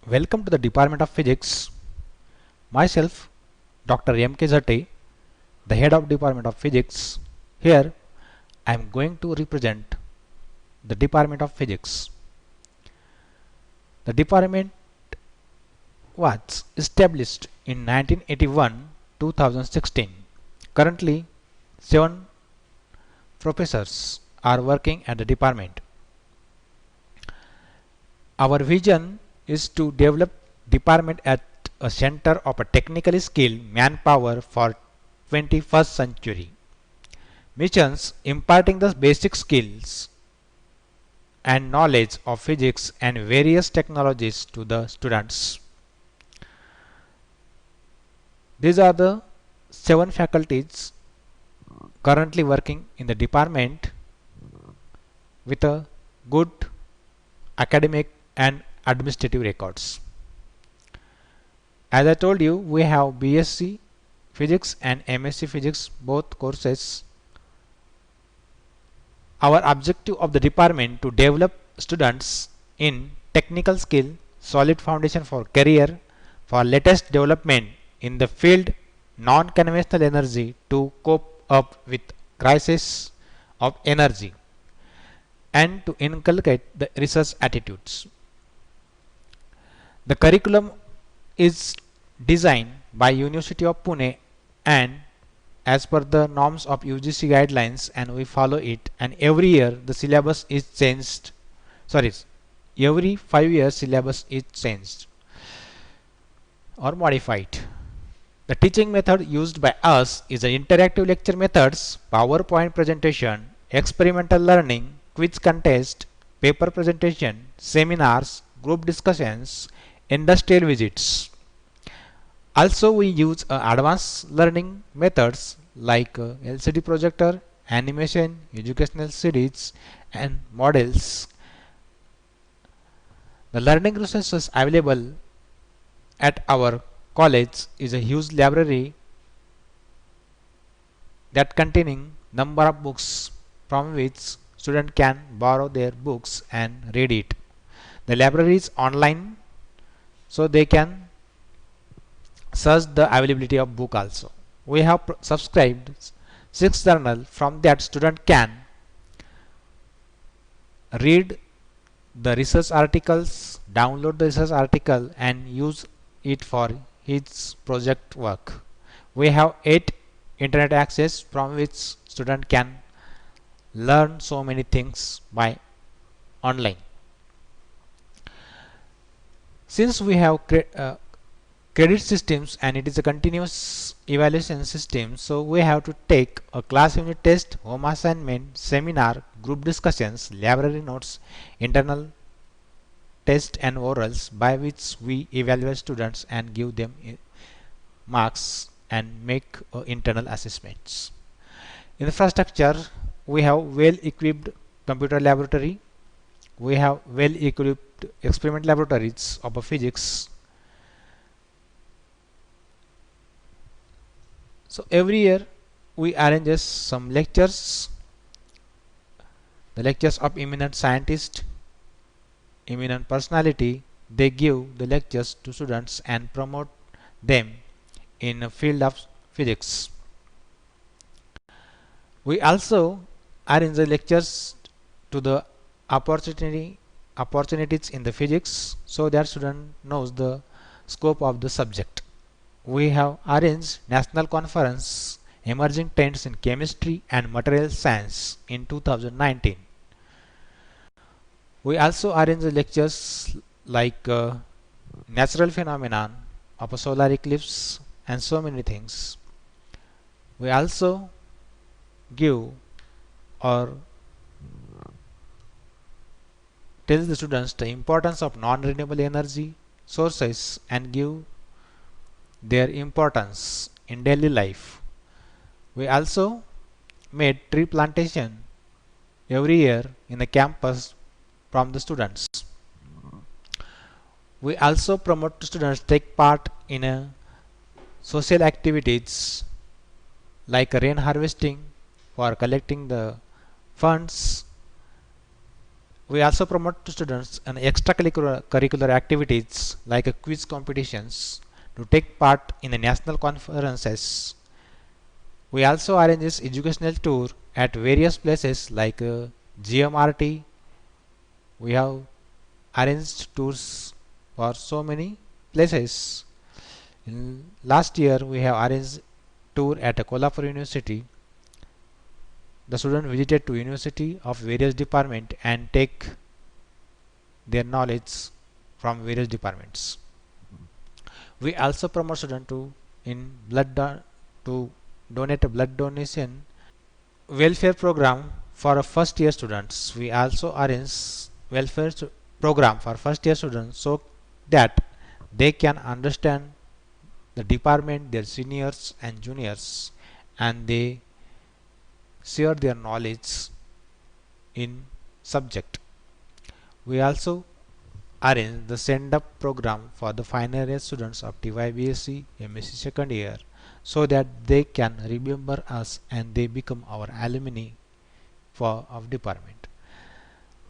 Welcome to the Department of Physics. Myself, Dr. M.K. Zate, the head of Department of Physics. Here, I am going to represent the Department of Physics. The department was established in 1981-2016. Currently, 7 professors are working at the department. Our vision is to develop department at a center of a technically skilled manpower for 21st century. Missions imparting the basic skills and knowledge of physics and various technologies to the students. These are the 7 faculties currently working in the department with a good academic and administrative records. As I told you, we have BSc Physics and MSc Physics, both courses. Our objective of the department to develop students in technical skill, solid foundation for career, for latest development in the field non-conventional energy to cope up with crisis of energy and to inculcate the research attitudes. The curriculum is designed by University of Pune and as per the norms of UGC guidelines, and we follow it, and every year the syllabus is changed. Every 5 years syllabus is changed or modified. The teaching method used by us is the interactive lecture methods, PowerPoint presentation, experimental learning, quiz contest, paper presentation, seminars, group discussions, industrial visits. Also, we use advanced learning methods like LCD projector, animation, educational series, and models. The learning resources available at our college is a huge library that containing number of books from which student can borrow their books and read it. The library is online, so they can search the availability of book also. We have subscribed 6 journal, from that student can read the research articles, download the research article and use it for his project work. We have 8 internet access from which student can learn so many things by online. Since we have credit systems and it is a continuous evaluation system, so we have to take a class unit test, home assignment, seminar, group discussions, library notes, internal test and orals, by which we evaluate students and give them marks and make internal assessments. Infrastructure, we have well equipped computer laboratory, we have well equipped experiment laboratories of physics. So every year we arrange some lectures, the lectures of eminent scientists, eminent personality. They give the lectures to students and promote them in the field of physics. We also arrange the lectures to the opportunities in the physics, so that student knows the scope of the subject. We have arranged National Conference Emerging Trends in Chemistry and Material Science in 2019. We also arrange the lectures like natural phenomenon of a solar eclipse and so many things. We also give or tell the students the importance of non-renewable energy sources and give their importance in daily life. We also made tree plantation every year in the campus from the students. We also promote students take part in social activities like rain harvesting for collecting the funds. We also promote to students an extracurricular activities like a quiz competitions to take part in the national conferences. We also arranges educational tour at various places like GMRT. We have arranged tours for so many places. In last year, we have arranged tour at Kolhapur University. The student visited to university of various department and take their knowledge from various departments. We also promote student to in to donate a blood donation welfare program for a first year students. We also arrange welfare program for first year students so that they can understand the department, their seniors and juniors, and they share their knowledge in subject. We also arrange the send up program for the final year students of TYBSc MSc second year so that they can remember us and they become our alumni for of department.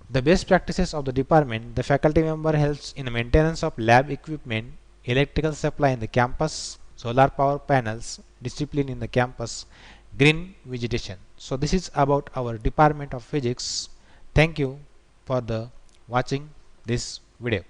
The best practices of the department: the faculty member helps in the maintenance of lab equipment, electrical supply in the campus, solar power panels, discipline in the campus, green vegetation. So this is about our department of physics. Thank you for the watching this video.